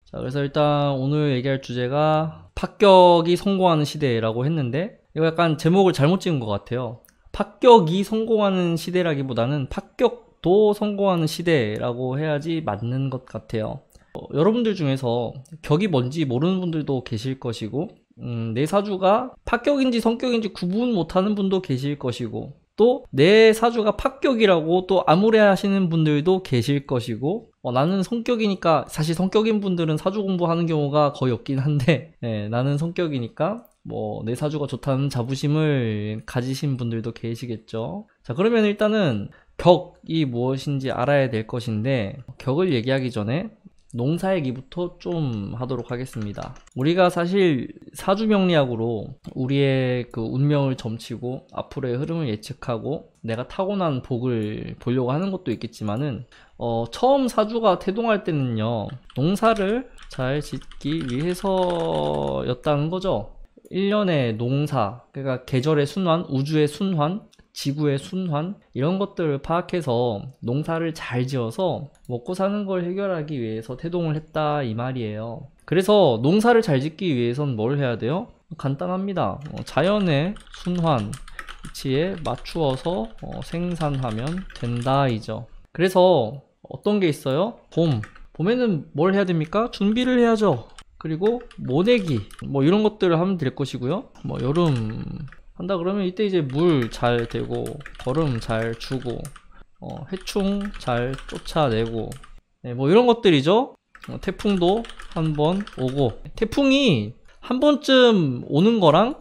자, 그래서 일단 오늘 얘기할 주제가 합격이 성공하는 시대라고 했는데, 이거 약간 제목을 잘못 찍은 것 같아요. 합격이 성공하는 시대라기보다는 합격도 성공하는 시대라고 해야지 맞는 것 같아요. 여러분들 중에서 격이 뭔지 모르는 분들도 계실 것이고, 내 사주가 합격인지 성격인지 구분 못하는 분도 계실 것이고, 또 내 사주가 합격이라고 또 암울해 하시는 분들도 계실 것이고, 나는 성격이니까, 사실 성격인 분들은 사주 공부하는 경우가 거의 없긴 한데, 나는 성격이니까 내 사주가 좋다는 자부심을 가지신 분들도 계시겠죠. 자, 그러면 일단은 격이 무엇인지 알아야 될 것인데, 격을 얘기하기 전에 농사 얘기부터 좀 하도록 하겠습니다. 우리가 사실 사주명리학으로 우리의 그 운명을 점치고 앞으로의 흐름을 예측하고 내가 타고난 복을 보려고 하는 것도 있겠지만은, 처음 사주가 태동할 때는요, 농사를 잘 짓기 위해서였다는 거죠. 1년의 농사, 그러니까 계절의 순환, 우주의 순환, 지구의 순환, 이런 것들을 파악해서 농사를 잘 지어서 먹고 사는 걸 해결하기 위해서 태동을 했다, 이 말이에요. 그래서 농사를 잘 짓기 위해선 뭘 해야 돼요? 간단합니다. 자연의 순환 이치에 맞추어서 생산하면 된다, 이죠. 그래서 어떤 게 있어요? 봄에는 뭘 해야 됩니까? 준비를 해야죠. 그리고 모내기 이런 것들을 하면 될 것이고요. 여름 한다 그러면 이때 이제 물 잘 대고 거름 잘 주고 해충 잘 쫓아내고, 이런 것들이죠. 태풍도 한번 오고, 태풍이 한 번쯤 오는 거랑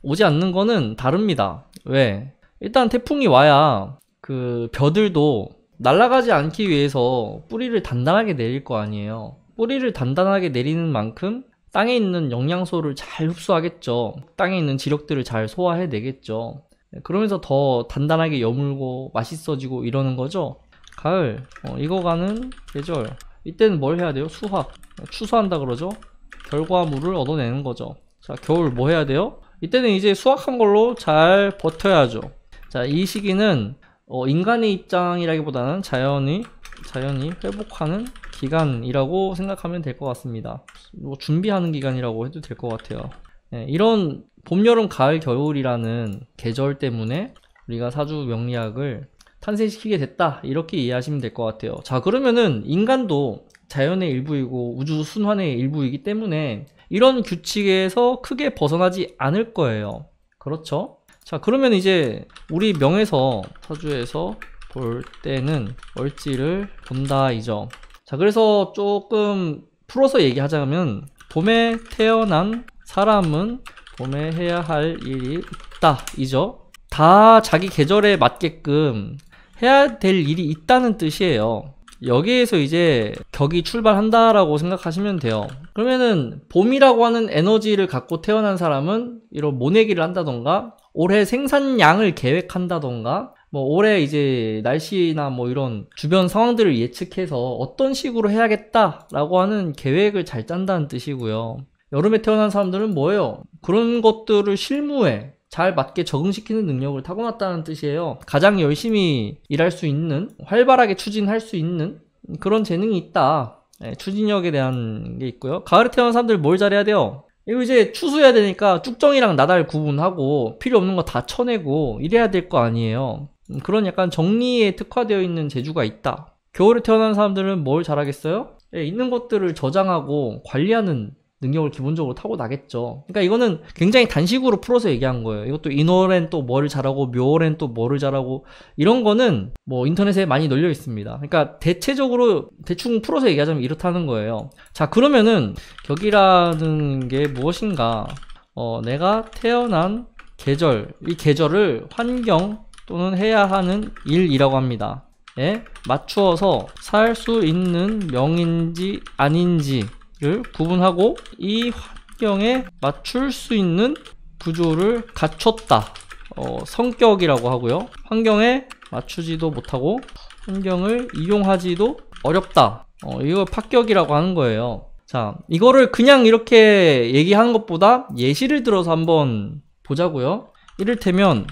오지 않는 거는 다릅니다. 왜? 일단 태풍이 와야 그 벼들도 날아가지 않기 위해서 뿌리를 단단하게 내릴 거 아니에요. 뿌리를 단단하게 내리는 만큼 땅에 있는 영양소를 잘 흡수하겠죠. 땅에 있는 지력들을 잘 소화해내겠죠. 그러면서 더 단단하게 여물고 맛있어지고 이러는 거죠. 가을, 익어가는 계절. 이때는 뭘 해야 돼요? 수확. 추수한다 그러죠. 결과물을 얻어내는 거죠. 자, 겨울 뭐 해야 돼요? 이때는 이제 수확한 걸로 잘 버텨야죠. 자, 이 시기는 인간의 입장이라기보다는 자연이 회복하는 기간이라고 생각하면 될 것 같습니다. 준비하는 기간이라고 해도 될 것 같아요. 이런 봄, 여름, 가을, 겨울이라는 계절 때문에 우리가 사주 명리학을 탄생시키게 됐다, 이렇게 이해하시면 될 것 같아요. 자, 그러면은 인간도 자연의 일부이고 우주 순환의 일부이기 때문에 이런 규칙에서 크게 벗어나지 않을 거예요. 그렇죠? 자, 그러면 이제 우리 명에서, 사주에서 볼 때는 얼지를 본다, 이죠. 자, 그래서 조금 풀어서 얘기하자면, 봄에 태어난 사람은 봄에 해야 할 일이 있다, 이죠. 다 자기 계절에 맞게끔 해야 될 일이 있다는 뜻이에요. 여기에서 이제 격이 출발한다라고 생각하시면 돼요. 그러면은 봄이라고 하는 에너지를 갖고 태어난 사람은 이런 모내기를 한다던가, 올해 생산량을 계획한다던가, 올해 이제 날씨나 이런 주변 상황들을 예측해서 어떤 식으로 해야겠다라고 하는 계획을 잘 짠다는 뜻이고요. 여름에 태어난 사람들은 뭐예요? 그런 것들을 실무에 잘 맞게 적응시키는 능력을 타고났다는 뜻이에요. 가장 열심히 일할 수 있는, 활발하게 추진할 수 있는 그런 재능이 있다. 추진력에 대한 게 있고요. 가을에 태어난 사람들 뭘 잘해야 돼요? 이거 이제 추수해야 되니까 쭉정이랑 나달 구분하고 필요 없는 거 다 쳐내고 이래야 될 거 아니에요. 그런 약간 정리에 특화되어 있는 재주가 있다. 겨울에 태어난 사람들은 뭘 잘하겠어요? 있는 것들을 저장하고 관리하는 능력을 기본적으로 타고나겠죠. 그러니까 이거는 굉장히 단식으로 풀어서 얘기한 거예요. 이것도 인월엔 또 뭐를 잘하고 묘월엔 또 뭐를 잘하고, 이런 거는 인터넷에 많이 널려 있습니다. 그러니까 대체적으로 대충 풀어서 얘기하자면 이렇다는 거예요. 자, 그러면은 격이라는 게 무엇인가? 내가 태어난 계절, 이 계절을 환경 또는 해야 하는 일이라고 합니다. 맞추어서 살 수 있는 명인지 아닌지 를 구분하고 이 환경에 맞출 수 있는 구조를 갖췄다. 성격이라고 하고요. 환경에 맞추지도 못하고 환경을 이용하지도 어렵다. 이걸 합격이라고 하는 거예요. 자, 이거를 그냥 이렇게 얘기하는 것보다 예시를 들어서 한번 보자고요. 이를테면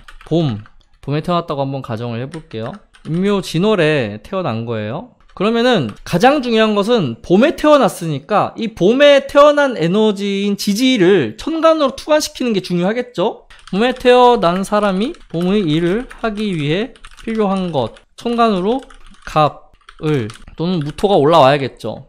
봄에 태어났다고 한번 가정을 해볼게요. 임묘 진월에 태어난 거예요. 그러면은 가장 중요한 것은 봄에 태어났으니까 이 봄에 태어난 에너지인 지지를 천간으로 투관시키는 게 중요하겠죠? 봄에 태어난 사람이 봄의 일을 하기 위해 필요한 것, 천간으로 갑, 을 또는 무토가 올라와야겠죠.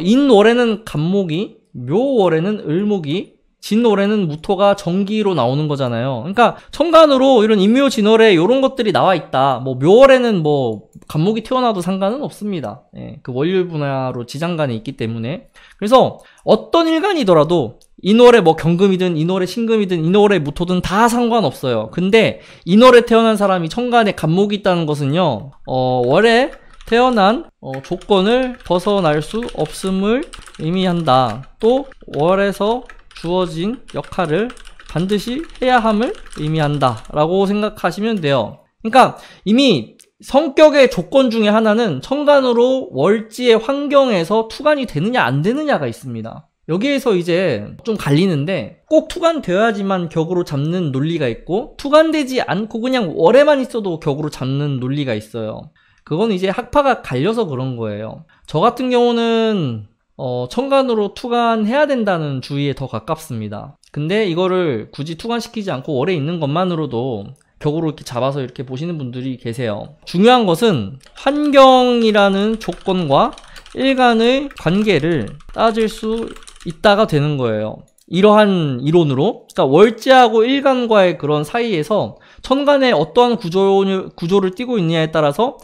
인월에는 갑목이, 묘월에는 을목이, 진월에는 무토가 정기로 나오는 거잖아요. 그러니까 천간으로 이런 인묘진월에 이런 것들이 나와 있다. 뭐 묘월에는 뭐 갑목이 태어나도 상관은 없습니다. 예, 그 월요일 분화로 지장간이 있기 때문에. 그래서 어떤 일간이더라도 인월에 뭐 경금이든 인월에 신금이든 인월에 무토든 다 상관없어요. 근데 인월에 태어난 사람이 천간에 갑목이 있다는 것은요, 월에 태어난 조건을 벗어날 수 없음을 의미한다. 또 월에서 주어진 역할을 반드시 해야 함을 의미한다 라고 생각하시면 돼요. 그러니까 이미 성격의 조건 중에 하나는 천간으로 월지의 환경에서 투간이 되느냐 안 되느냐가 있습니다. 여기에서 이제 좀 갈리는데, 꼭 투간되어야지만 격으로 잡는 논리가 있고, 투간되지 않고 그냥 월에만 있어도 격으로 잡는 논리가 있어요. 그건 이제 학파가 갈려서 그런 거예요. 저 같은 경우는 천간으로 투간해야 된다는 주의에 더 가깝습니다. 근데 이거를 굳이 투간시키지 않고 월에 있는 것만으로도 격으로 이렇게 잡아서 이렇게 보시는 분들이 계세요. 중요한 것은 환경이라는 조건과 일간의 관계를 따질 수 있다가 되는 거예요. 이러한 이론으로. 그러니까 월지하고 일간과의 그런 사이에서 천간에 어떠한 구조를 띠고 있느냐에 따라서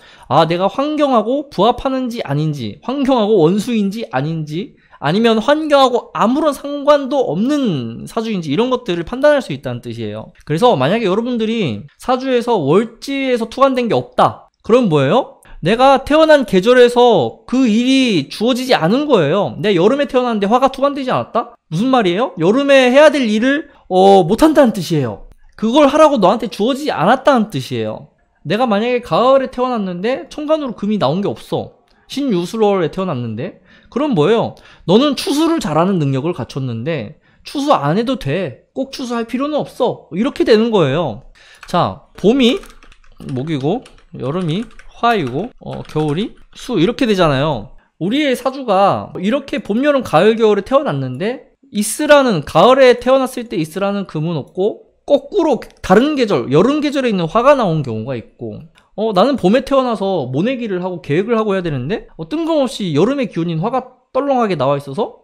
내가 환경하고 부합하는지 아닌지, 환경하고 원수인지 아닌지, 아니면 환경하고 아무런 상관도 없는 사주인지 이런 것들을 판단할 수 있다는 뜻이에요. 그래서 만약에 여러분들이 사주에서 월지에서 투간된 게 없다. 그럼 뭐예요? 내가 태어난 계절에서 그 일이 주어지지 않은 거예요. 내가 여름에 태어났는데 화가 투간되지 않았다? 무슨 말이에요? 여름에 해야 될 일을 못한다는 뜻이에요. 그걸 하라고 너한테 주어지지 않았다는 뜻이에요. 내가 만약에 가을에 태어났는데 천간으로 금이 나온 게 없어. 신유술월에 태어났는데, 그럼 뭐예요? 너는 추수를 잘하는 능력을 갖췄는데 추수 안 해도 돼. 꼭 추수할 필요는 없어. 이렇게 되는 거예요. 자, 봄이 목이고 여름이 화이고 겨울이 수, 이렇게 되잖아요. 우리의 사주가 이렇게 봄, 여름, 가을, 겨울에 태어났는데 이스라는, 가을에 태어났을 때 이스라는 금은 없고 거꾸로 다른 계절, 여름 계절에 있는 화가 나온 경우가 있고, 나는 봄에 태어나서 모내기를 하고 계획을 하고 해야 되는데 뜬금없이 여름의 기운인 화가 떨렁하게 나와 있어서,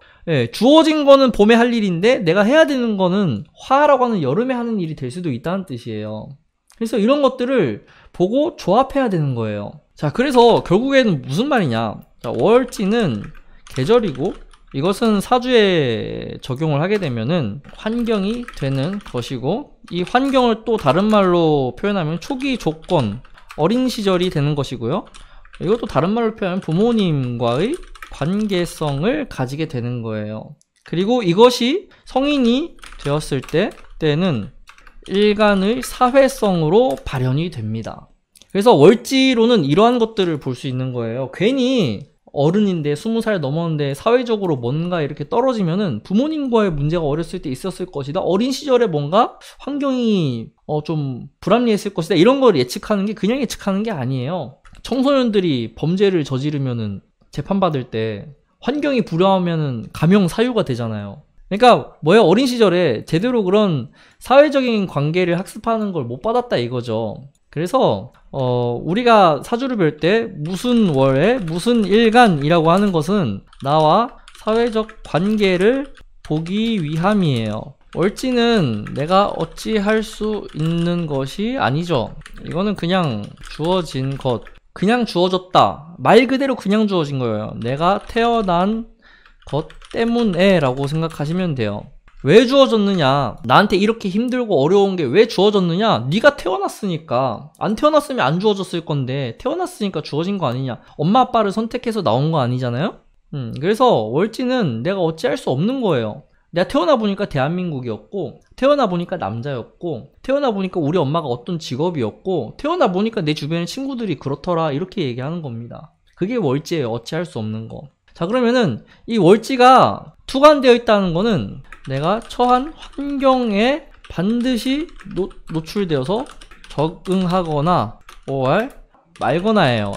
주어진 거는 봄에 할 일인데 내가 해야 되는 거는 화라고 하는 여름에 하는 일이 될 수도 있다는 뜻이에요. 그래서 이런 것들을 보고 조합해야 되는 거예요. 자, 그래서 결국에는 무슨 말이냐. 자, 월지는 계절이고 이것은 사주에 적용을 하게 되면은 환경이 되는 것이고, 이 환경을 또 다른 말로 표현하면 초기 조건, 어린 시절이 되는 것이고요. 이것도 다른 말로 표현하면 부모님과의 관계성을 가지게 되는 거예요. 그리고 이것이 성인이 되었을 때는 일간의 사회성으로 발현이 됩니다. 그래서 월지로는 이러한 것들을 볼 수 있는 거예요. 괜히 어른인데 20살 넘었는데 사회적으로 뭔가 이렇게 떨어지면은 부모님과의 문제가 어렸을 때 있었을 것이다. 어린 시절에 뭔가 환경이 좀 불합리했을 것이다. 이런 걸 예측하는 게 그냥 예측하는 게 아니에요. 청소년들이 범죄를 저지르면은 재판받을 때 환경이 불합리하면은 감형 사유가 되잖아요. 그러니까 뭐야, 어린 시절에 제대로 그런 사회적인 관계를 학습하는 걸 못 받았다 이거죠. 그래서 우리가 사주를 볼 때 무슨 월에 무슨 일간이라고 하는 것은 나와 사회적 관계를 보기 위함이에요. 월지는 내가 어찌할 수 있는 것이 아니죠. 이거는 그냥 주어진 것, 그냥 주어졌다, 말 그대로 그냥 주어진 거예요. 내가 태어난 것 때문에 라고 생각하시면 돼요. 왜 주어졌느냐, 나한테 이렇게 힘들고 어려운 게 왜 주어졌느냐, 네가 태어났으니까. 안 태어났으면 안 주어졌을 건데 태어났으니까 주어진 거 아니냐. 엄마 아빠를 선택해서 나온 거 아니잖아요. 그래서 월지는 내가 어찌할 수 없는 거예요. 내가 태어나 보니까 대한민국이었고, 태어나 보니까 남자였고, 태어나 보니까 우리 엄마가 어떤 직업이었고, 태어나 보니까 내 주변의 친구들이 그렇더라, 이렇게 얘기하는 겁니다. 그게 월지예요. 어찌할 수 없는 거. 자, 그러면은 이 월지가 투관되어 있다는 거는 내가 처한 환경에 반드시 노출되어서 적응하거나 말거나예요.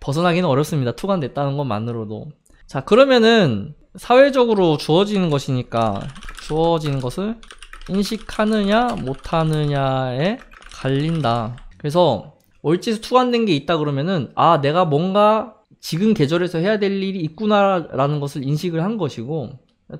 벗어나기는 어렵습니다. 투관됐다는 것만으로도. 자, 그러면은 사회적으로 주어지는 것이니까 주어지는 것을 인식하느냐 못하느냐에 갈린다. 그래서 월지에서 투관된 게 있다 그러면은 아, 내가 뭔가 지금 계절에서 해야 될 일이 있구나라는 것을 인식을 한 것이고,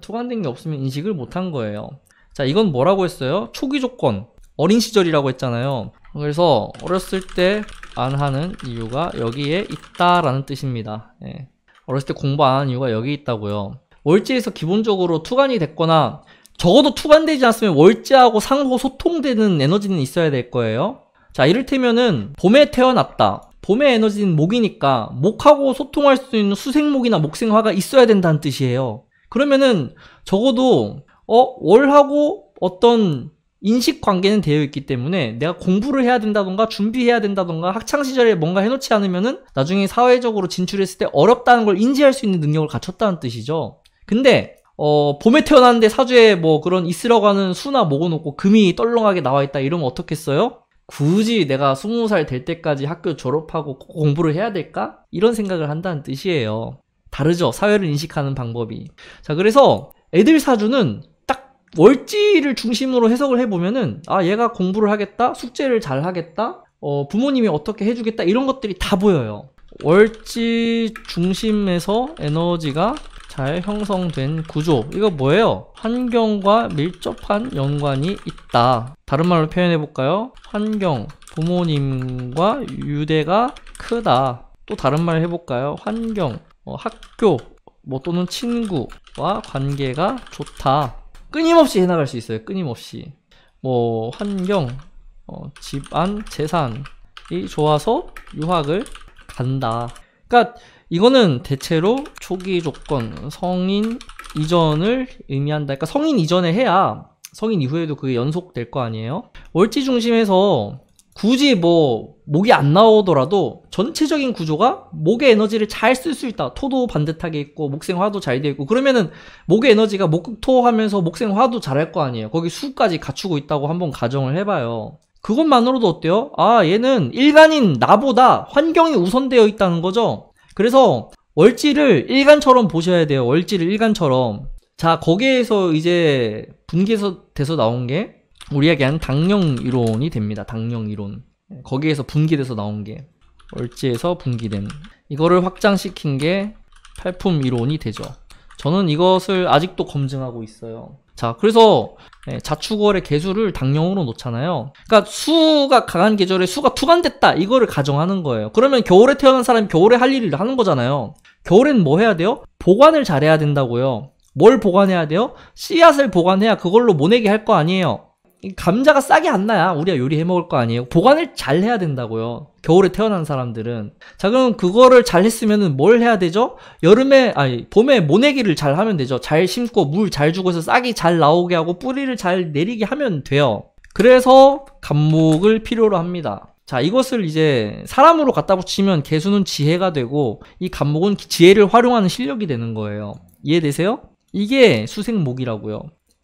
투관된 게 없으면 인식을 못한 거예요. 자, 이건 뭐라고 했어요? 초기 조건, 어린 시절이라고 했잖아요. 그래서 어렸을 때 안 하는 이유가 여기에 있다라는 뜻입니다. 예. 어렸을 때 공부 안 하는 이유가 여기 있다고요. 월지에서 기본적으로 투관이 됐거나 적어도 투관되지 않았으면 월지하고 상호 소통되는 에너지는 있어야 될 거예요. 자, 이를테면은 봄에 태어났다. 봄의 에너지는 목이니까 목하고 소통할 수 있는 수생목이나 목생화가 있어야 된다는 뜻이에요. 그러면은 적어도 월하고 어떤 인식 관계는 되어 있기 때문에 내가 공부를 해야 된다던가 준비해야 된다던가 학창시절에 뭔가 해놓지 않으면은 나중에 사회적으로 진출했을 때 어렵다는 걸 인지할 수 있는 능력을 갖췄다는 뜻이죠. 근데 봄에 태어났는데 사주에 뭐 그런 있으라고 하는 수나 목은 없고 금이 떨렁하게 나와 있다 이러면 어떻겠어요? 굳이 내가 20살 될 때까지 학교 졸업하고 공부를 해야 될까? 이런 생각을 한다는 뜻이에요. 다르죠? 사회를 인식하는 방법이. 자, 그래서 애들 사주는 딱 월지를 중심으로 해석을 해보면은 아, 얘가 공부를 하겠다? 숙제를 잘 하겠다? 부모님이 어떻게 해주겠다? 이런 것들이 다 보여요. 월지 중심에서 에너지가 잘 형성된 구조. 이거 뭐예요? 환경과 밀접한 연관이 있다. 다른 말로 표현해 볼까요? 환경, 부모님과 유대가 크다. 또 다른 말 해볼까요? 환경, 학교, 또는 친구와 관계가 좋다. 끊임없이 해나갈 수 있어요. 끊임없이. 환경, 집안, 재산이 좋아서 유학을 간다. 그러니까 이거는 대체로 초기 조건, 성인 이전을 의미한다. 그러니까 성인 이전에 해야 성인 이후에도 그게 연속될 거 아니에요? 월지 중심에서 굳이 목이 안 나오더라도 전체적인 구조가 목의 에너지를 잘 쓸 수 있다. 토도 반듯하게 있고 목생화도 잘 되어 있고 그러면은 목의 에너지가 목토 하면서 목생화도 잘할 거 아니에요. 거기 수까지 갖추고 있다고 한번 가정을 해봐요. 그것만으로도 어때요? 아, 얘는 일간인 나보다 환경이 우선되어 있다는 거죠. 그래서 월지를 일간처럼 보셔야 돼요. 월지를 일간처럼. 자, 거기에서 이제 분기돼서 나온 게 우리가 얘기하는 당령 이론이 됩니다. 당령 이론. 거기에서 분기돼서 나온 게 월지에서 분기된 이거를 확장시킨 게 팔품 이론이 되죠. 저는 이것을 아직도 검증하고 있어요. 자, 그래서 자축월의 개수를 당령으로 놓잖아요. 그러니까 수가 강한 계절에 수가 투간됐다 이거를 가정하는 거예요. 그러면 겨울에 태어난 사람이 겨울에 할 일을 하는 거잖아요. 겨울엔 뭐 해야 돼요? 보관을 잘해야 된다고요. 뭘 보관해야 돼요? 씨앗을 보관해야 그걸로 모내기 할 거 아니에요. 감자가 싸게 안 나야 우리가 요리해 먹을 거 아니에요. 보관을 잘 해야 된다고요. 겨울에 태어난 사람들은. 자, 그럼 그거를 잘 했으면은 뭘 해야 되죠? 봄에 모내기를 잘 하면 되죠. 잘 심고 물 잘 주고 해서 싹이 잘 나오게 하고 뿌리를 잘 내리게 하면 돼요. 그래서 간목을 필요로 합니다. 자, 이것을 이제 사람으로 갖다 붙이면 개수는 지혜가 되고 이 간목은 지혜를 활용하는 실력이 되는 거예요. 이해되세요? 이게 수생목이라고요.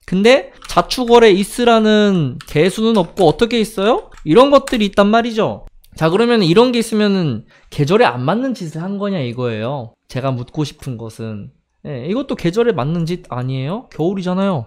근데 자축월에 있으라는 개수는 없고 어떻게 있어요? 이런 것들이 있단 말이죠. 자, 그러면 이런 게 있으면은 계절에 안 맞는 짓을 한 거냐 이거예요. 제가 묻고 싶은 것은 이것도 계절에 맞는 짓 아니에요? 겨울이잖아요.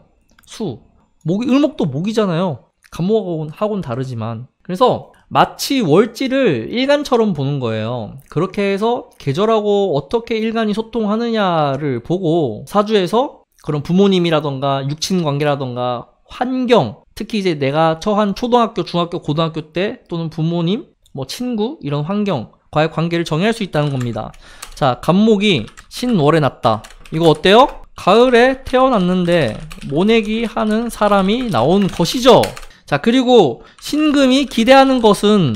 을목도 목이잖아요. 간목하고는 다르지만. 그래서 마치 월지를 일간처럼 보는 거예요. 그렇게 해서 계절하고 어떻게 일간이 소통하느냐를 보고 사주에서 그런 부모님이라던가 육친 관계라던가 환경, 특히 이제 내가 처한 초등학교, 중학교, 고등학교 때 또는 부모님, 친구 이런 환경과의 관계를 정의할 수 있다는 겁니다. 자, 간목이 신월에 났다. 이거 어때요? 가을에 태어났는데 모내기 하는 사람이 나온 것이죠. 자, 그리고 신금이 기대하는 것은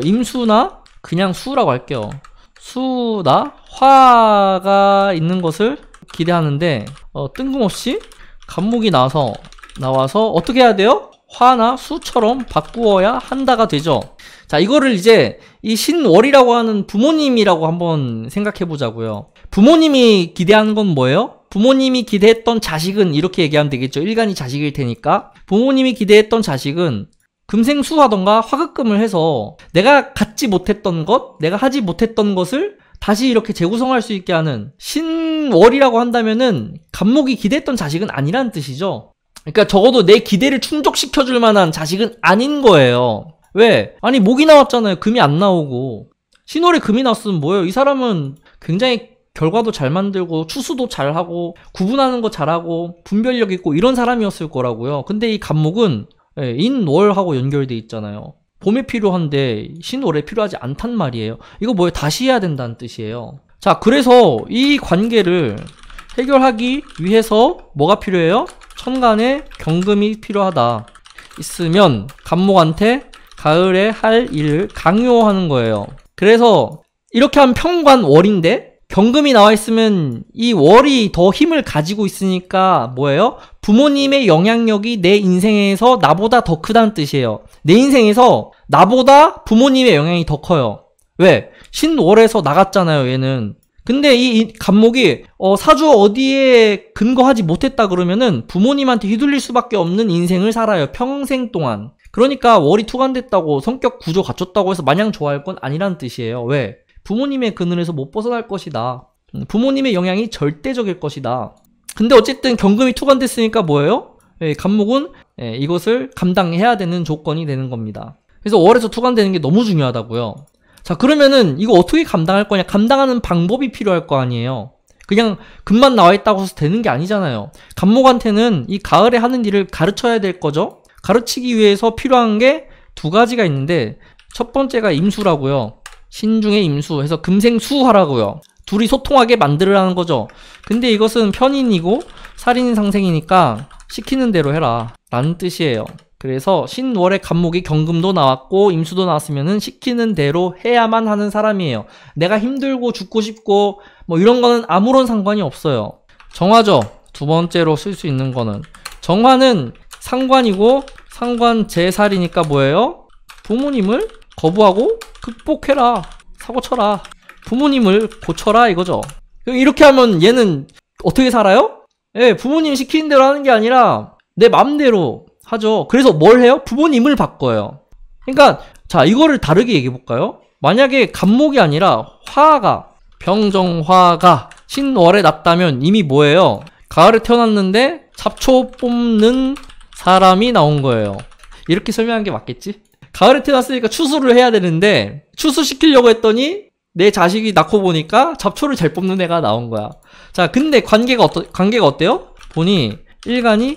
임수나 그냥 수라고 할게요. 수나 화가 있는 것을 기대하는데 뜬금없이 간목이 나와서 어떻게 해야 돼요? 화나 수처럼 바꾸어야 한다가 되죠. 자, 이거를 이제 이 신월이라고 하는 부모님이라고 한번 생각해 보자고요. 부모님이 기대하는 건 뭐예요? 부모님이 기대했던 자식은 이렇게 얘기하면 되겠죠. 일간이 자식일 테니까. 부모님이 기대했던 자식은 금생수하던가 화급금을 해서 내가 갖지 못했던 것, 내가 하지 못했던 것을 다시 이렇게 재구성할 수 있게 하는 신월이라고 한다면은 간목이 기대했던 자식은 아니란 뜻이죠. 그러니까 적어도 내 기대를 충족시켜줄 만한 자식은 아닌 거예요. 왜? 아니 목이 나왔잖아요. 금이 안 나오고. 신월에 금이 나왔으면 뭐예요? 이 사람은 굉장히 결과도 잘 만들고 추수도 잘하고 구분하는 거 잘하고 분별력 있고 이런 사람이었을 거라고요. 근데 이 간목은 인월하고 연결돼 있잖아요. 봄에 필요한데 신월에 필요하지 않단 말이에요. 이거 뭐예요? 다시 해야 된다는 뜻이에요. 자, 그래서 이 관계를 해결하기 위해서 뭐가 필요해요? 천간에 경금이 필요하다. 있으면 간목한테 가을에 할 일을 강요하는 거예요. 그래서 이렇게 하면 평관월인데 경금이 나와 있으면 이 월이 더 힘을 가지고 있으니까 뭐예요? 부모님의 영향력이 내 인생에서 나보다 더 크다는 뜻이에요. 내 인생에서 나보다 부모님의 영향이 더 커요. 왜? 신월에서 나갔잖아요, 얘는. 근데 이 간목이 사주 어디에 근거하지 못했다 그러면은 부모님한테 휘둘릴 수밖에 없는 인생을 살아요. 평생 동안. 그러니까 월이 투간됐다고 성격 구조 갖췄다고 해서 마냥 좋아할 건 아니라는 뜻이에요. 왜? 부모님의 그늘에서 못 벗어날 것이다. 부모님의 영향이 절대적일 것이다. 근데 어쨌든 경금이 투간됐으니까 뭐예요? 간목은 이것을 감당해야 되는 조건이 되는 겁니다. 그래서 월에서 투간되는 게 너무 중요하다고요. 자, 그러면은 이거 어떻게 감당할 거냐? 감당하는 방법이 필요할 거 아니에요. 그냥 금만 나와 있다고 해서 되는 게 아니잖아요. 간목한테는 이 가을에 하는 일을 가르쳐야 될 거죠. 가르치기 위해서 필요한 게 두 가지가 있는데 첫 번째가 임수라고요. 신중에 임수 해서 금생수하라고요. 둘이 소통하게 만들으라는 거죠. 근데 이것은 편인이고 살인 상생이니까 시키는 대로 해라 라는 뜻이에요. 그래서 신월의 간목이 경금도 나왔고 임수도 나왔으면은 시키는 대로 해야만 하는 사람이에요. 내가 힘들고 죽고 싶고 뭐 이런 거는 아무런 상관이 없어요. 정화죠. 두 번째로 쓸 수 있는 거는 정화는 상관이고 상관 제살이니까 뭐예요? 부모님을 거부하고 극복해라. 사고쳐라. 부모님을 고쳐라 이거죠. 이렇게 하면 얘는 어떻게 살아요? 부모님 시키는 대로 하는 게 아니라 내 맘대로 하죠. 그래서 뭘 해요? 부모님을 바꿔요. 그러니까 자, 이거를 다르게 얘기해 볼까요? 만약에 간목이 아니라 화가 병정화가 신월에 났다면 이미 뭐예요? 가을에 태어났는데 잡초 뽑는 사람이 나온 거예요. 이렇게 설명한 게 맞겠지? 가을에 태어났으니까 추수를 해야 되는데 추수시키려고 했더니 내 자식이 낳고 보니까 잡초를 잘 뽑는 애가 나온 거야. 자, 근데 관계가 어때요? 보니 일간이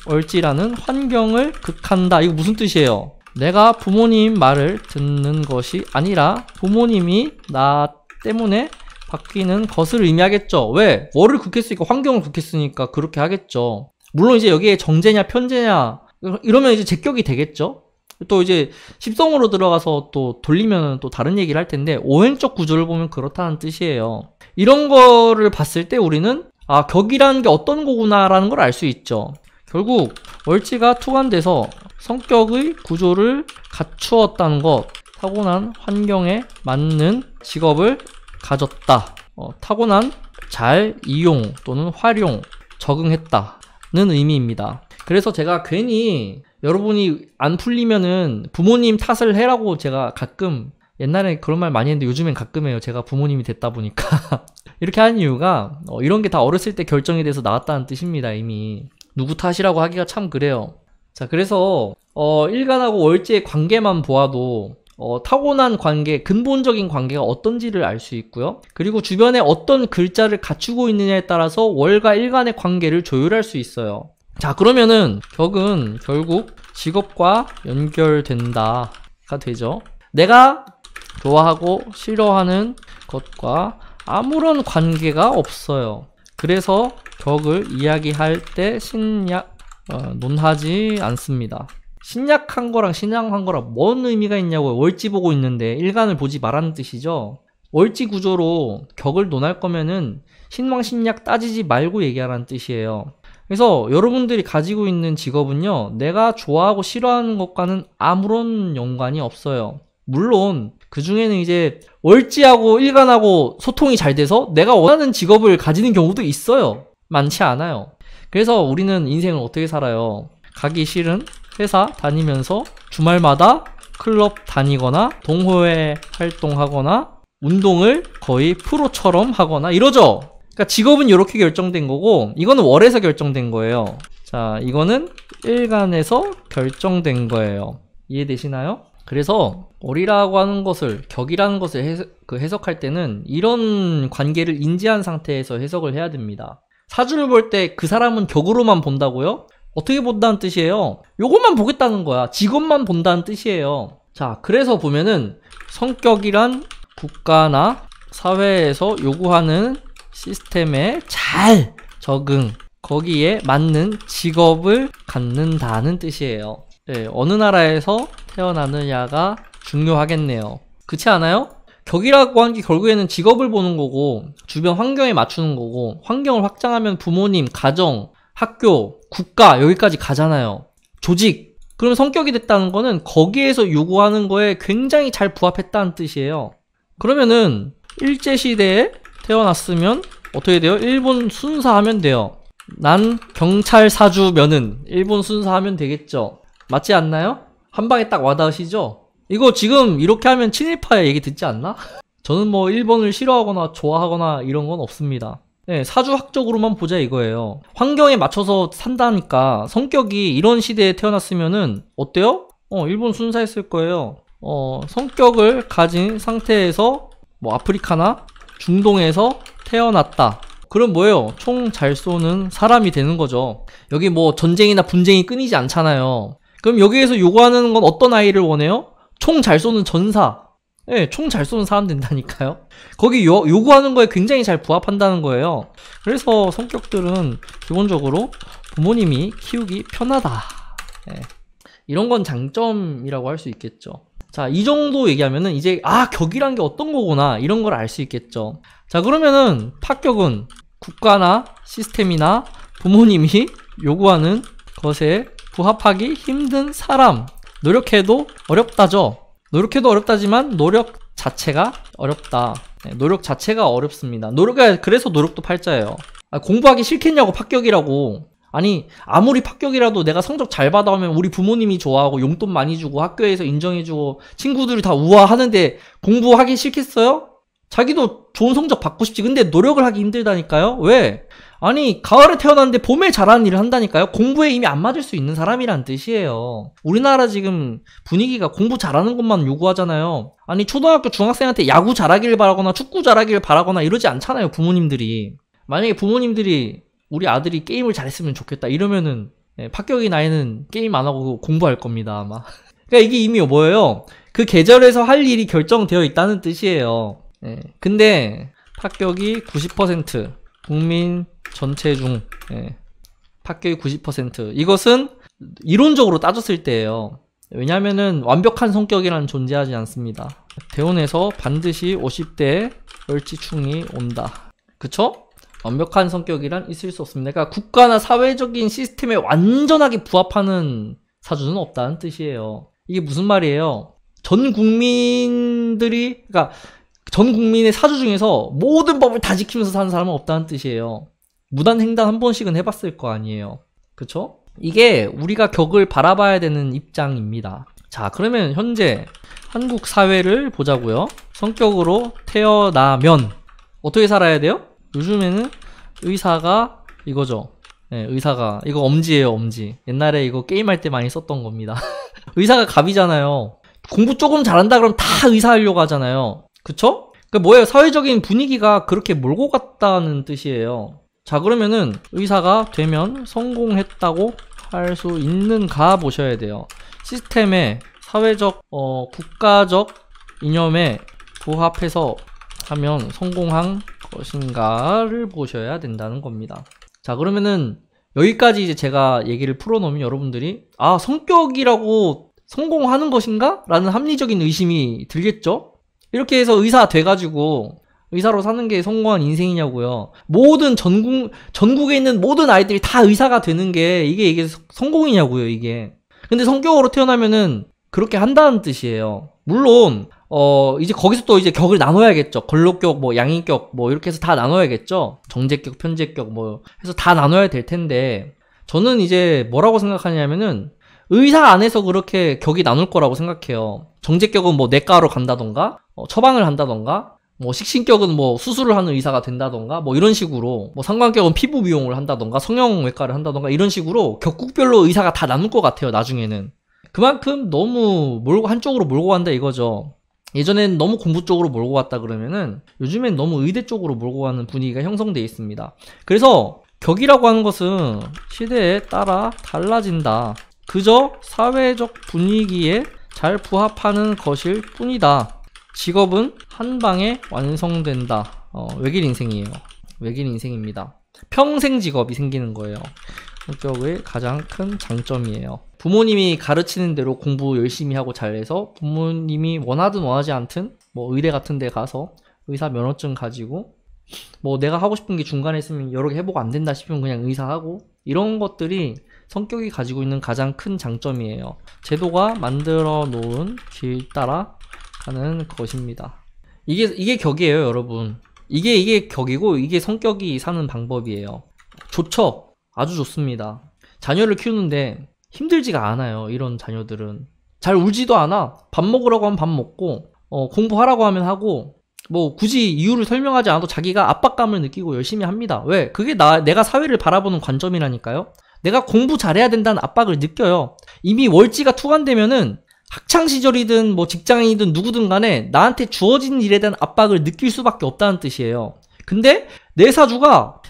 월지라는 환경을 극한다. 이거 무슨 뜻이에요? 내가 부모님 말을 듣는 것이 아니라 부모님이 나 때문에 바뀌는 것을 의미하겠죠. 왜? 월을 극했으니까 환경을 극했으니까 그렇게 하겠죠. 물론 이제 여기에 정제냐 편제냐 이러면 이제 제격이 되겠죠. 또 이제 십성으로 들어가서 또 돌리면 또 다른 얘기를 할 텐데 오행적 구조를 보면 그렇다는 뜻이에요. 이런 거를 봤을 때 우리는 아, 격이라는 게 어떤 거구나라는 걸 알 수 있죠. 결국 월지가 투간돼서 성격의 구조를 갖추었다는 것, 타고난 환경에 맞는 직업을 가졌다. 타고난 잘 이용 또는 활용, 적응했다는 의미입니다. 그래서 제가 괜히 여러분이 안 풀리면은 부모님 탓을 해라고 제가 가끔 옛날에 그런 말 많이 했는데 요즘엔 가끔 해요. 제가 부모님이 됐다 보니까 이렇게 하는 이유가 이런 게 다 어렸을 때 결정이 돼서 나왔다는 뜻입니다. 이미 누구 탓이라고 하기가 참 그래요. 자, 그래서 일간하고 월지의 관계만 보아도 타고난 관계, 근본적인 관계가 어떤지를 알 수 있고요. 그리고 주변에 어떤 글자를 갖추고 있느냐에 따라서 월과 일간의 관계를 조율할 수 있어요. 자, 그러면은 격은 결국 직업과 연결된다가 되죠. 내가 좋아하고 싫어하는 것과 아무런 관계가 없어요. 그래서 격을 이야기할 때 논하지 않습니다. 신약한 거랑 신약한 거랑 뭔 의미가 있냐고요. 월지 보고 있는데 일간을 보지 말라는 뜻이죠. 월지 구조로 격을 논할 거면은 신왕신약 따지지 말고 얘기하라는 뜻이에요. 그래서 여러분들이 가지고 있는 직업은요, 내가 좋아하고 싫어하는 것과는 아무런 연관이 없어요. 물론 그 중에는 이제 월지하고 일간하고 소통이 잘 돼서 내가 원하는 직업을 가지는 경우도 있어요. 많지 않아요. 그래서 우리는 인생을 어떻게 살아요? 가기 싫은 회사 다니면서 주말마다 클럽 다니거나 동호회 활동하거나 운동을 거의 프로처럼 하거나 이러죠. 그러니까 직업은 이렇게 결정된 거고 이거는 월에서 결정된 거예요. 자, 이거는 일간에서 결정된 거예요. 이해되시나요? 그래서 월이라고 하는 것을, 격이라는 것을 해석할 때는 이런 관계를 인지한 상태에서 해석을 해야 됩니다. 사주를 볼 때 그 사람은 격으로만 본다고요? 어떻게 본다는 뜻이에요? 요것만 보겠다는 거야. 직업만 본다는 뜻이에요. 자, 그래서 보면은 성격이란 국가나 사회에서 요구하는 시스템에 잘 적응, 거기에 맞는 직업을 갖는다는 뜻이에요. 네, 어느 나라에서 태어나느냐가 중요하겠네요. 그렇지 않아요? 격이라고 하는 게 결국에는 직업을 보는 거고 주변 환경에 맞추는 거고, 환경을 확장하면 부모님, 가정, 학교, 국가 여기까지 가잖아요. 조직. 그러면 성격이 됐다는 거는 거기에서 요구하는 거에 굉장히 잘 부합했다는 뜻이에요. 그러면은 일제시대에 태어났으면 어떻게 돼요? 일본 순사하면 돼요. 난 경찰 사주면은 일본 순사하면 되겠죠. 맞지 않나요? 한 방에 딱 와닿으시죠? 이거 지금 이렇게 하면 친일파의 얘기 듣지 않나? 저는 뭐 일본을 싫어하거나 좋아하거나 이런 건 없습니다. 네, 사주학적으로만 보자 이거예요. 환경에 맞춰서 산다니까 성격이 이런 시대에 태어났으면은 어때요? 일본 순사했을 거예요. 성격을 가진 상태에서 뭐 아프리카나 중동에서 태어났다. 그럼 뭐예요? 총 잘 쏘는 사람이 되는 거죠. 여기 뭐 전쟁이나 분쟁이 끊이지 않잖아요. 그럼 여기에서 요구하는 건 어떤 아이를 원해요? 총 잘 쏘는 전사. 네, 총 잘 쏘는 사람 된다니까요. 거기 요구하는 거에 굉장히 잘 부합한다는 거예요. 그래서 성격들은 기본적으로 부모님이 키우기 편하다. 네. 이런 건 장점이라고 할 수 있겠죠. 자, 이 정도 얘기하면은 이제 격이란 게 어떤 거구나 이런 걸 알 수 있겠죠. 자, 그러면은 파격은 국가나 시스템이나 부모님이 요구하는 것에 부합하기 힘든 사람. 노력해도 어렵다죠. 노력해도 어렵다지만 노력 자체가 어렵다. 네, 노력 자체가 어렵습니다. 그래서 노력도 팔자예요. 공부하기 싫겠냐고 파격이라고. 아니, 아무리 파격이라도 내가 성적 잘 받아오면 우리 부모님이 좋아하고 용돈 많이 주고 학교에서 인정해주고 친구들이 다 우아하는데 공부하기 싫겠어요? 자기도 좋은 성적 받고 싶지. 근데 노력을 하기 힘들다니까요? 왜? 아니, 가을에 태어났는데 봄에 잘하는 일을 한다니까요? 공부에 이미 안 맞을 수 있는 사람이란 뜻이에요. 우리나라 지금 분위기가 공부 잘하는 것만 요구하잖아요. 아니, 초등학교 중학생한테 야구 잘하기를 바라거나 축구 잘하기를 바라거나 이러지 않잖아요, 부모님들이. 만약에 부모님들이 우리 아들이 게임을 잘했으면 좋겠다 이러면은 파격이 나이는 게임 안 하고 공부할 겁니다, 아마. 그러니까 이게 이미 뭐예요? 그 계절에서 할 일이 결정되어 있다는 뜻이에요. 근데 파격이 90%, 국민 전체 중 파격이 90%. 이것은 이론적으로 따졌을 때예요. 왜냐하면은 완벽한 성격이라는 존재하지 않습니다. 대원에서 반드시 50대 멸치충이 온다. 그쵸? 완벽한 성격이란 있을 수 없습니다. 그러니까 국가나 사회적인 시스템에 완전하게 부합하는 사주는 없다는 뜻이에요. 이게 무슨 말이에요? 전 국민의 사주 중에서 모든 법을 다 지키면서 사는 사람은 없다는 뜻이에요. 무단횡단 한 번씩은 해봤을 거 아니에요. 그쵸? 이게 우리가 격을 바라봐야 되는 입장입니다. 자, 그러면 현재 한국 사회를 보자고요. 성격으로 태어나면 어떻게 살아야 돼요? 요즘에는 의사가 이거죠. 의사가 이거 엄지예요, 엄지. 옛날에 이거 게임할 때 많이 썼던 겁니다. 의사가 갑이잖아요. 공부 조금 잘한다 그러면 다 의사 하려고 하잖아요. 그쵸? 그 뭐예요? 사회적인 분위기가 그렇게 몰고 갔다는 뜻이에요. 자, 그러면은 의사가 되면 성공했다고 할 수 있는가 보셔야 돼요. 시스템에 사회적, 국가적 이념에 부합해서 하면 성공한 것인가를 보셔야 된다는 겁니다. 자, 그러면은 여기까지 이제 제가 얘기를 풀어놓으면 여러분들이 성격이라고 성공하는 것인가? 라는 합리적인 의심이 들겠죠? 이렇게 해서 의사 돼가지고 의사로 사는 게 성공한 인생이냐고요. 전국에 있는 모든 아이들이 다 의사가 되는 게 이게 성공이냐고요, 이게. 근데 성격으로 태어나면은 그렇게 한다는 뜻이에요. 물론 이제 거기서 또 이제 격을 나눠야겠죠. 걸록격, 뭐 양인격, 뭐 이렇게 해서 다 나눠야겠죠. 정제격, 편제격 뭐 해서 다 나눠야 될 텐데, 저는 이제 뭐라고 생각하냐면은 의사 안에서 그렇게 격이 나눌 거라고 생각해요. 정제격은 뭐 내과로 간다던가 처방을 한다던가 뭐 식신격은 뭐 수술을 하는 의사가 된다던가 뭐 이런 식으로, 뭐 상관격은 피부 미용을 한다던가 성형외과를 한다던가 이런 식으로 격국별로 의사가 다 나눌 것 같아요, 나중에는. 그만큼 너무 한쪽으로 몰고 간다 이거죠. 예전엔 너무 공부 쪽으로 몰고 갔다 그러면은 요즘엔 너무 의대 쪽으로 몰고 가는 분위기가 형성되어 있습니다. 그래서 격이라고 하는 것은 시대에 따라 달라진다. 그저 사회적 분위기에 잘 부합하는 것일 뿐이다. 직업은 한 방에 완성된다. 외길 인생이에요. 외길 인생입니다. 평생 직업이 생기는 거예요. 성격의 가장 큰 장점이에요. 부모님이 가르치는 대로 공부 열심히 하고 잘해서 부모님이 원하든 원하지 않든 뭐 의대 같은 데 가서 의사 면허증 가지고 뭐 내가 하고 싶은 게 중간에 있으면 여러 개 해보고 안 된다 싶으면 그냥 의사하고, 이런 것들이 성격이 가지고 있는 가장 큰 장점이에요. 제도가 만들어 놓은 길 따라 가는 것입니다. 이게 격이에요, 여러분. 이게 격이고 이게 성격이 사는 방법이에요. 좋죠? 아주 좋습니다. 자녀를 키우는데 힘들지가 않아요. 이런 자녀들은 잘 울지도 않아. 밥 먹으라고 하면 밥 먹고, 공부하라고 하면 하고, 뭐 굳이 이유를 설명하지 않아도 자기가 압박감을 느끼고 열심히 합니다. 왜? 그게 내가 사회를 바라보는 관점이라니까요. 내가 공부 잘해야 된다는 압박을 느껴요. 이미 월지가 투과되면은 학창시절이든 뭐 직장인이든 누구든 간에 나한테 주어진 일에 대한 압박을 느낄 수밖에 없다는 뜻이에요. 근데 내 사주가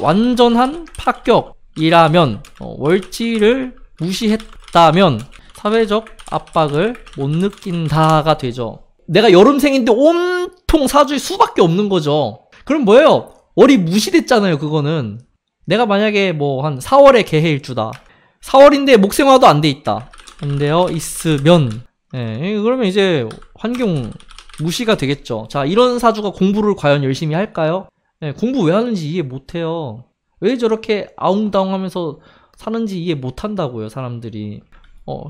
완전한 파격이라면, 월지를 무시했다면 사회적 압박을 못 느낀다가 되죠. 내가 여름생인데 온통 사주에 수밖에 없는 거죠. 그럼 뭐예요? 월이 무시됐잖아요. 그거는 내가 만약에 뭐 한 4월에 개해일주다, 4월인데 목생화도 안 돼 있다, 안 되어 있으면, 그러면 이제 환경 무시가 되겠죠. 자, 이런 사주가 공부를 과연 열심히 할까요? 공부 왜 하는지 이해 못해요. 왜 저렇게 아웅다웅하면서 사는지 이해 못한다고요, 사람들이.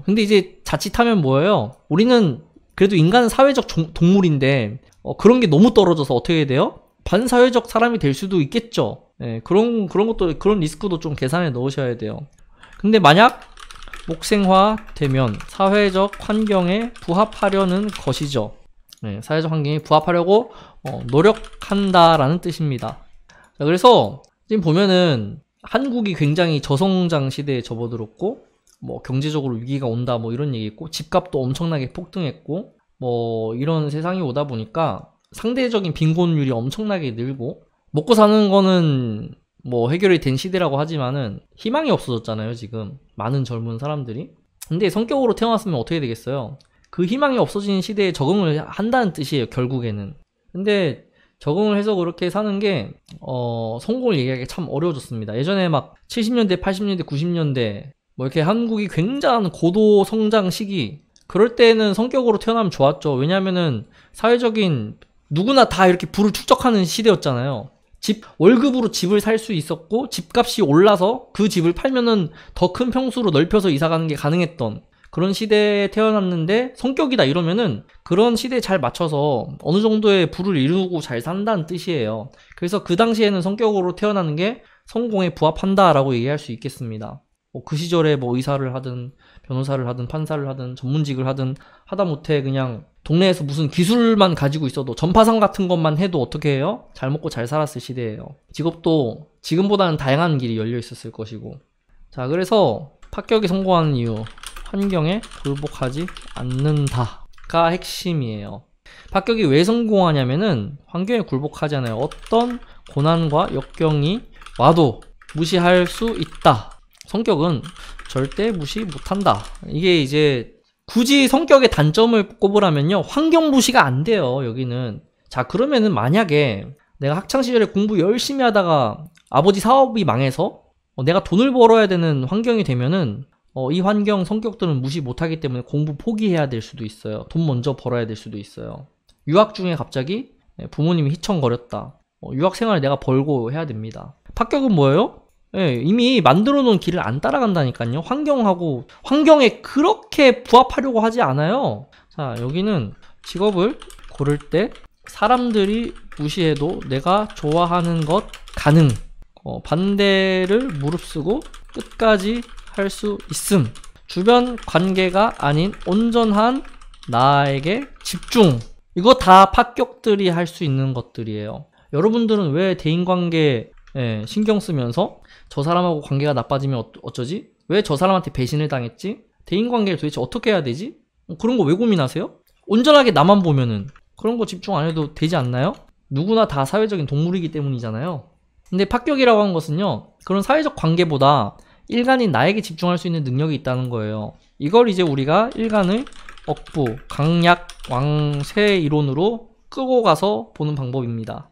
근데 이제 자칫하면 뭐예요? 우리는 그래도 인간은 사회적 동물인데 그런 게 너무 떨어져서 어떻게 돼요? 반사회적 사람이 될 수도 있겠죠. 그런 것도, 그런 리스크도 좀 계산에 넣으셔야 돼요. 근데 만약 목생화 되면 사회적 환경에 부합하려는 것이죠. 사회적 환경에 부합하려고 노력한다라는 뜻입니다. 자, 그래서 지금 보면은 한국이 굉장히 저성장 시대에 접어들었고, 뭐 경제적으로 위기가 온다 뭐 이런 얘기 있고, 집값도 엄청나게 폭등했고, 뭐 이런 세상이 오다 보니까 상대적인 빈곤율이 엄청나게 늘고, 먹고 사는 거는 뭐 해결이 된 시대라고 하지만은 희망이 없어졌잖아요, 지금 많은 젊은 사람들이. 근데 성격으로 태어났으면 어떻게 되겠어요? 그 희망이 없어진 시대에 적응을 한다는 뜻이에요, 결국에는. 근데 적응을 해서 그렇게 사는 게 성공을 얘기하기 참 어려워졌습니다. 예전에 막 70년대, 80년대, 90년대 뭐 이렇게 한국이 굉장한 고도 성장 시기, 그럴 때는 성격으로 태어나면 좋았죠. 왜냐면은 사회적인, 누구나 다 이렇게 부를 축적하는 시대였잖아요. 월급으로 집을 살 수 있었고, 집값이 올라서 그 집을 팔면은 더 큰 평수로 넓혀서 이사가는 게 가능했던 그런 시대에 태어났는데, 성격이다 이러면은 그런 시대에 잘 맞춰서 어느 정도의 부를 이루고 잘 산다는 뜻이에요. 그래서 그 당시에는 성격으로 태어나는 게 성공에 부합한다라고 얘기할 수 있겠습니다. 그 시절에 뭐 의사를 하든 변호사를 하든 판사를 하든 전문직을 하든, 하다못해 그냥 동네에서 무슨 기술만 가지고 있어도, 전파상 같은 것만 해도 어떻게 해요? 잘 먹고 잘 살았을 시대예요. 직업도 지금보다는 다양한 길이 열려 있었을 것이고. 자, 그래서 파격이 성공하는 이유, 환경에 굴복하지 않는다가 핵심이에요. 파격이 왜 성공하냐면은 환경에 굴복하지 않아요. 어떤 고난과 역경이 와도 무시할 수 있다. 성격은 절대 무시 못한다. 이게 이제 굳이 성격의 단점을 꼽으라면요, 환경 무시가 안 돼요, 여기는. 자, 그러면은 만약에 내가 학창시절에 공부 열심히 하다가 아버지 사업이 망해서 내가 돈을 벌어야 되는 환경이 되면은 이 환경 성격들은 무시 못하기 때문에 공부 포기해야 될 수도 있어요. 돈 먼저 벌어야 될 수도 있어요. 유학 중에 갑자기 부모님이 희청거렸다. 유학 생활을 내가 벌고 해야 됩니다. 파격은 뭐예요? 이미 만들어 놓은 길을 안 따라간다니까요. 환경에 그렇게 부합하려고 하지 않아요. 자, 여기는 직업을 고를 때 사람들이 무시해도 내가 좋아하는 것 가능, 반대를 무릅쓰고 끝까지 할 수 있음, 주변 관계가 아닌 온전한 나에게 집중, 이거 다 파격들이 할 수 있는 것들이에요. 여러분들은 왜 대인관계 신경 쓰면서 저 사람하고 관계가 나빠지면 어쩌지? 왜 저 사람한테 배신을 당했지? 대인관계를 도대체 어떻게 해야 되지? 그런 거 왜 고민하세요? 온전하게 나만 보면은 그런 거 집중 안 해도 되지 않나요? 누구나 다 사회적인 동물이기 때문이잖아요. 근데 파격이라고 하는 것은요, 그런 사회적 관계보다 일간인 나에게 집중할 수 있는 능력이 있다는 거예요. 이걸 이제 우리가 일간을 억부, 강약, 왕쇠 이론으로 끄고 가서 보는 방법입니다.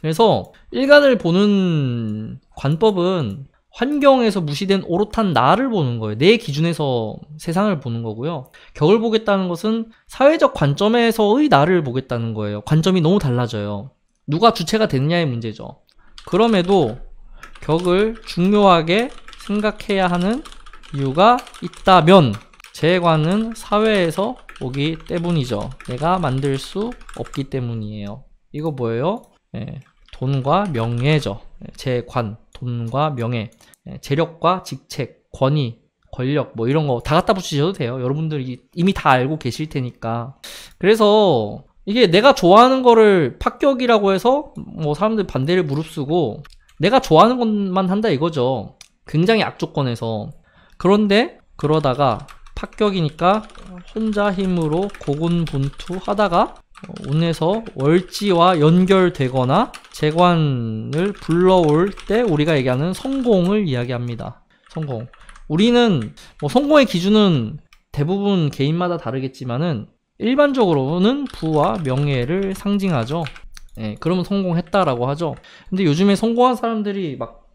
그래서 일간을 보는 관법은 환경에서 무시된 오롯한 나를 보는 거예요. 내 기준에서 세상을 보는 거고요. 격을 보겠다는 것은 사회적 관점에서의 나를 보겠다는 거예요. 관점이 너무 달라져요. 누가 주체가 되느냐의 문제죠. 그럼에도 격을 중요하게 생각해야 하는 이유가 있다면 제 관은 사회에서 오기 때문이죠. 내가 만들 수 없기 때문이에요. 이거 뭐예요? 돈과 명예죠. 제 관, 돈과 명예, 재력과 직책, 권위, 권력 뭐 이런 거 다 갖다 붙이셔도 돼요. 여러분들이 이미 다 알고 계실 테니까. 그래서 이게 내가 좋아하는 거를 파격이라고 해서 뭐 사람들 반대를 무릅쓰고 내가 좋아하는 것만 한다 이거죠. 굉장히 악조건에서. 그런데 그러다가 파격이니까 혼자 힘으로 고군분투하다가 운에서 월지와 연결되거나 재관을 불러올 때 우리가 얘기하는 성공을 이야기합니다. 성공. 우리는 뭐 성공의 기준은 대부분 개인마다 다르겠지만은 일반적으로는 부와 명예를 상징하죠. 그러면 성공했다라고 하죠. 근데 요즘에 성공한 사람들이 막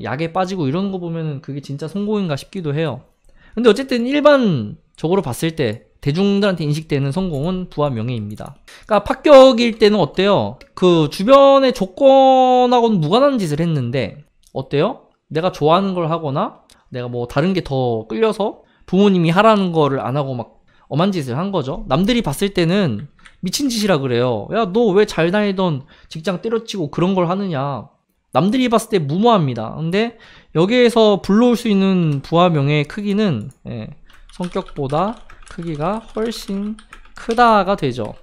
약에 빠지고 이런 거 보면은 그게 진짜 성공인가 싶기도 해요. 근데 어쨌든 일반적으로 봤을 때 대중들한테 인식되는 성공은 부와 명예입니다. 그러니까 파격일 때는 어때요? 그 주변의 조건하고는 무관한 짓을 했는데 어때요? 내가 좋아하는 걸 하거나 내가 뭐 다른 게 더 끌려서 부모님이 하라는 거를 안 하고 막 엄한 짓을 한 거죠. 남들이 봤을 때는 미친 짓이라 그래요. 야, 너 왜 잘 다니던 직장 때려치고 그런 걸 하느냐. 남들이 봤을 때 무모합니다. 근데 여기에서 불러올 수 있는 부와 명예의 크기는 성격보다 크기가 훨씬 크다가 되죠.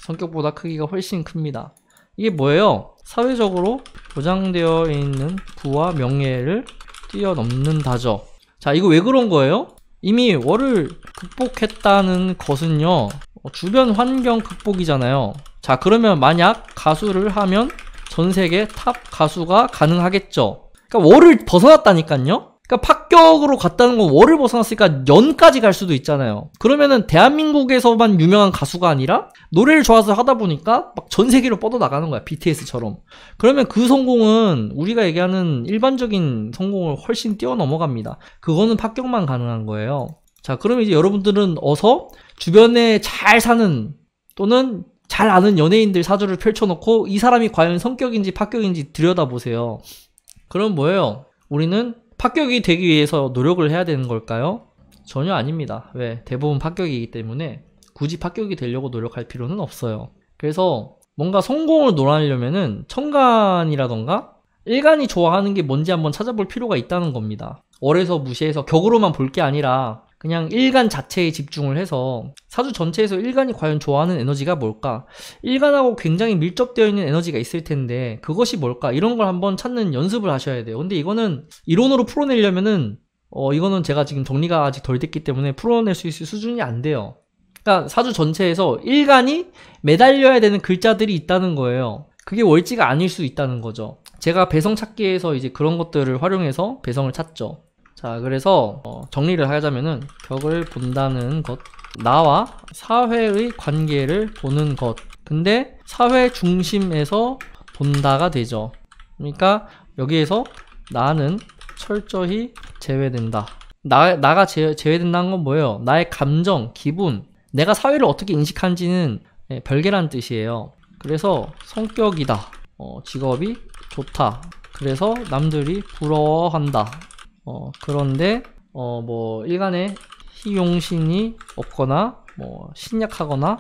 성격보다 크기가 훨씬 큽니다. 이게 뭐예요? 사회적으로 보장되어 있는 부와 명예를 뛰어넘는다죠. 자, 이거 왜 그런 거예요? 이미 월을 극복했다는 것은요, 주변 환경 극복이잖아요. 자, 그러면 만약 가수를 하면 전 세계 탑 가수가 가능하겠죠. 그러니까 월을 벗어났다니까요. 그러니까 파격으로 갔다는 건 월을 벗어났으니까 연까지 갈 수도 있잖아요. 그러면은 대한민국에서만 유명한 가수가 아니라 노래를 좋아서 하다 보니까 막 전 세계로 뻗어나가는 거야. BTS처럼. 그러면 그 성공은 우리가 얘기하는 일반적인 성공을 훨씬 뛰어넘어갑니다. 그거는 파격만 가능한 거예요. 자, 그러면 이제 여러분들은 어서 주변에 잘 사는 또는 잘 아는 연예인들 사주를 펼쳐놓고 이 사람이 과연 성격인지 파격인지 들여다보세요. 그럼 뭐예요? 우리는 파격이 되기 위해서 노력을 해야 되는 걸까요? 전혀 아닙니다. 왜? 대부분 파격이기 때문에 굳이 파격이 되려고 노력할 필요는 없어요. 그래서 뭔가 성공을 논하려면은 천간이라던가 일간이 좋아하는 게 뭔지 한번 찾아볼 필요가 있다는 겁니다. 월에서 무시해서 격으로만 볼 게 아니라 그냥 일간 자체에 집중을 해서 사주 전체에서 일간이 과연 좋아하는 에너지가 뭘까? 일간하고 굉장히 밀접되어 있는 에너지가 있을 텐데 그것이 뭘까? 이런 걸 한번 찾는 연습을 하셔야 돼요. 근데 이거는 이론으로 풀어내려면은 이거는 제가 지금 정리가 아직 덜 됐기 때문에 풀어낼 수 있을 수준이 안 돼요. 그러니까 사주 전체에서 일간이 매달려야 되는 글자들이 있다는 거예요. 그게 월지가 아닐 수 있다는 거죠. 제가 배성 찾기에서 이제 그런 것들을 활용해서 배성을 찾죠. 자, 그래서 정리를 하자면은 격을 본다는 것, 나와 사회의 관계를 보는 것. 근데 사회 중심에서 본다가 되죠. 그러니까 여기에서 나는 철저히 제외된다. 나가 제외된다는 건 뭐예요? 나의 감정, 기분, 내가 사회를 어떻게 인식하는지는 별개란 뜻이에요. 그래서 성격이다. 직업이 좋다. 그래서 남들이 부러워한다. 그런데 뭐 일간에 희용신이 없거나 뭐 신약하거나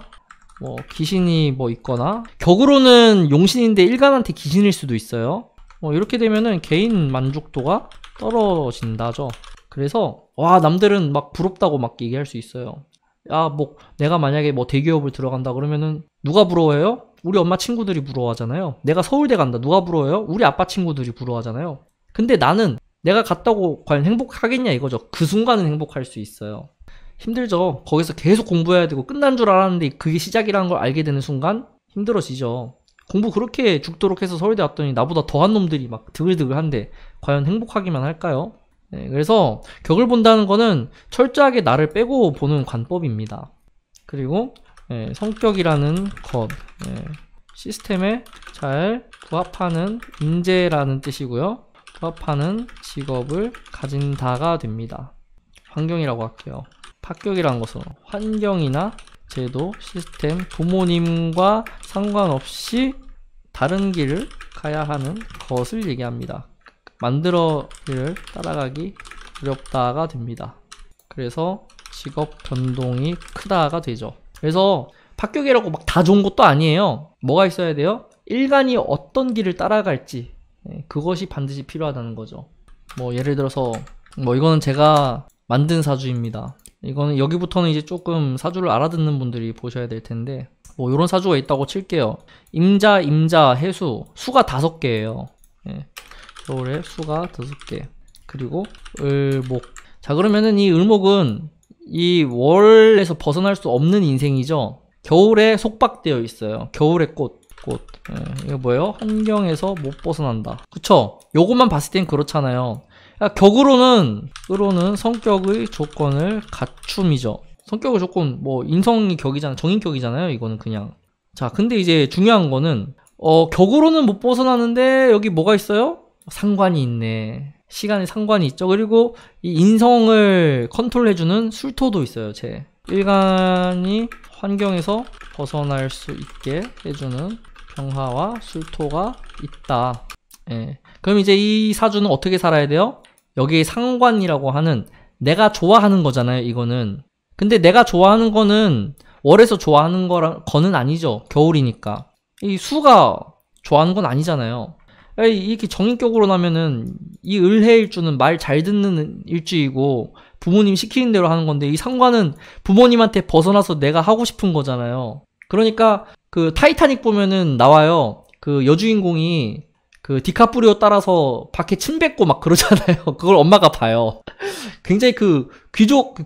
뭐 귀신이 뭐 있거나 격으로는 용신인데 일간한테 귀신일 수도 있어요. 이렇게 되면은 개인 만족도가 떨어진다죠. 그래서 와, 남들은 막 부럽다고 막 얘기할 수 있어요. 야, 뭐 내가 만약에 뭐 대기업을 들어간다 그러면은 누가 부러워해요? 우리 엄마 친구들이 부러워하잖아요. 내가 서울대 간다. 누가 부러워해요? 우리 아빠 친구들이 부러워하잖아요. 근데 나는 내가 갔다고 과연 행복하겠냐 이거죠. 그 순간은 행복할 수 있어요. 힘들죠. 거기서 계속 공부해야 되고 끝난 줄 알았는데 그게 시작이라는 걸 알게 되는 순간 힘들어지죠. 공부 그렇게 죽도록 해서 서울대 왔더니 나보다 더한 놈들이 막 드글드글한데 과연 행복하기만 할까요? 네, 그래서 격을 본다는 거는 철저하게 나를 빼고 보는 관법입니다. 그리고 성격이라는 것, 시스템에 잘 부합하는 인재라는 뜻이고요. 부합하는 직업을 가진다가 됩니다. 환경이라고 할게요. 합격이라는 것은 환경이나 제도, 시스템, 부모님과 상관없이 다른 길을 가야 하는 것을 얘기합니다. 만들어를 따라가기 어렵다가 됩니다. 그래서 직업 변동이 크다가 되죠. 그래서 합격이라고 막 다 좋은 것도 아니에요. 뭐가 있어야 돼요? 일간이 어떤 길을 따라갈지 그것이 반드시 필요하다는 거죠. 뭐 예를 들어서 뭐 이거는 제가 만든 사주입니다. 이거는 여기부터는 이제 조금 사주를 알아듣는 분들이 보셔야 될 텐데 뭐 이런 사주가 있다고 칠게요. 임자, 임자, 해수, 수가 5개예요. 겨울에 수가 5개. 그리고 을목. 자, 그러면은 이 을목은 이 월에서 벗어날 수 없는 인생이죠. 겨울에 속박되어 있어요. 겨울의 꽃. 이거 뭐예요? 환경에서 못 벗어난다. 그쵸? 요것만 봤을 땐 그렇잖아요. 격으로는 성격의 조건을 갖춤이죠. 성격의 조건 뭐 인성이 격이잖아, 정인격이잖아요. 이거는 그냥. 자, 근데 이제 중요한 거는 격으로는 못 벗어나는데 여기 뭐가 있어요? 상관이 있네. 시간에 상관이 있죠. 그리고 이 인성을 컨트롤해주는 술토도 있어요. 제 일간이 환경에서 벗어날 수 있게 해주는 병화와 술토가 있다. 그럼 이제 이 사주는 어떻게 살아야 돼요? 여기에 상관이라고 하는 내가 좋아하는 거잖아요. 이거는. 근데 내가 좋아하는 거는 월에서 좋아하는 거는 아니죠. 겨울이니까. 이 수가 좋아하는 건 아니잖아요. 이렇게 정인격으로 나면은 이 을해일주는 말 잘 듣는 일주이고 부모님 시키는 대로 하는 건데 이 상관은 부모님한테 벗어나서 내가 하고 싶은 거잖아요. 그러니까 그 타이타닉 보면은 나와요. 그 여주인공이 그 디카프리오 따라서 밖에 침 뱉고 막 그러잖아요. 그걸 엄마가 봐요. 굉장히 그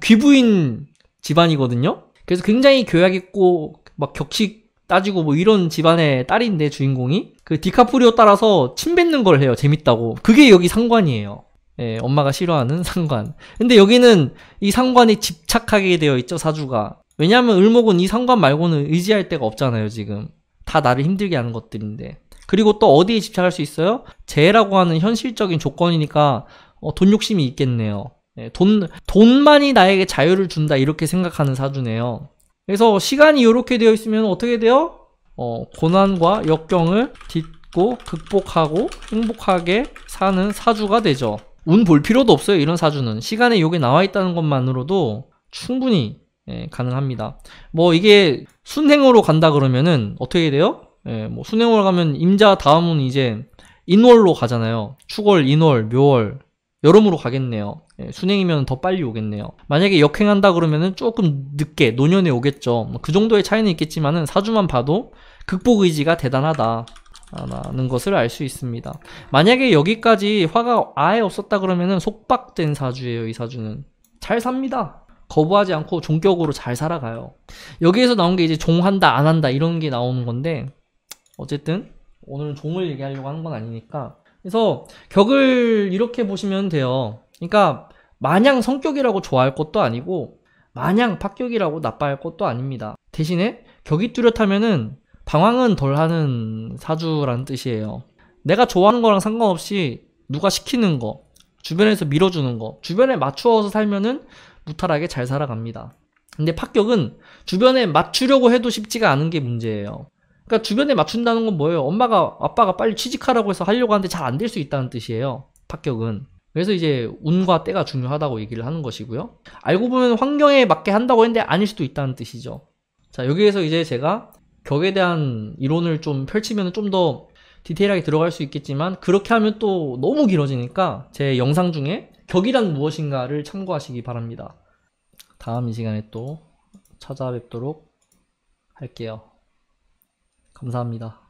귀부인 집안이거든요. 그래서 굉장히 교양 있고 막 격식 따지고 뭐 이런 집안의 딸인데 주인공이 그 디카프리오 따라서 침 뱉는 걸 해요. 재밌다고. 그게 여기 상관이에요. 엄마가 싫어하는 상관. 근데 여기는 이 상관에 집착하게 되어 있죠, 사주가. 왜냐하면 을목은 이 상관 말고는 의지할 데가 없잖아요, 지금. 다 나를 힘들게 하는 것들인데. 그리고 또 어디에 집착할 수 있어요? 재라고 하는 현실적인 조건이니까 돈 욕심이 있겠네요. 돈만이 나에게 자유를 준다 이렇게 생각하는 사주네요. 그래서 시간이 이렇게 되어 있으면 어떻게 돼요? 고난과 역경을 딛고 극복하고 행복하게 사는 사주가 되죠. 운 볼 필요도 없어요. 이런 사주는 시간에 요게 나와 있다는 것만으로도 충분히 가능합니다. 뭐 이게 순행으로 간다 그러면은 어떻게 돼요? 뭐 순행으로 가면 임자 다음은 이제 인월로 가잖아요. 축월, 인월, 묘월, 여름으로 가겠네요. 순행이면 더 빨리 오겠네요. 만약에 역행한다 그러면은 조금 늦게 노년에 오겠죠. 그 정도의 차이는 있겠지만은 사주만 봐도 극복 의지가 대단하다라는 것을 알 수 있습니다. 만약에 여기까지 화가 아예 없었다 그러면은 속박된 사주예요. 이 사주는 잘 삽니다. 거부하지 않고 종격으로 잘 살아가요. 여기에서 나온 게 이제 종한다 안 한다 이런 게 나오는 건데 어쨌든 오늘은 종을 얘기하려고 하는 건 아니니까 그래서 격을 이렇게 보시면 돼요. 그러니까 마냥 성격이라고 좋아할 것도 아니고 마냥 합격이라고 나빠할 것도 아닙니다. 대신에 격이 뚜렷하면은 방황은 덜 하는 사주라는 뜻이에요. 내가 좋아하는 거랑 상관없이 누가 시키는 거, 주변에서 밀어주는 거, 주변에 맞추어서 살면은 무탈하게 잘 살아갑니다. 근데 합격은 주변에 맞추려고 해도 쉽지가 않은 게 문제예요. 그러니까 주변에 맞춘다는 건 뭐예요? 아빠가 빨리 취직하라고 해서 하려고 하는데 잘 안 될 수 있다는 뜻이에요. 합격은. 그래서 이제 운과 때가 중요하다고 얘기를 하는 것이고요. 알고 보면 환경에 맞게 한다고 했는데 아닐 수도 있다는 뜻이죠. 자, 여기에서 이제 제가 격에 대한 이론을 좀 펼치면 좀 더 디테일하게 들어갈 수 있겠지만 그렇게 하면 또 너무 길어지니까 제 영상 중에 격이란 무엇인가를 참고하시기 바랍니다. 다음 이 시간에 또 찾아뵙도록 할게요. 감사합니다.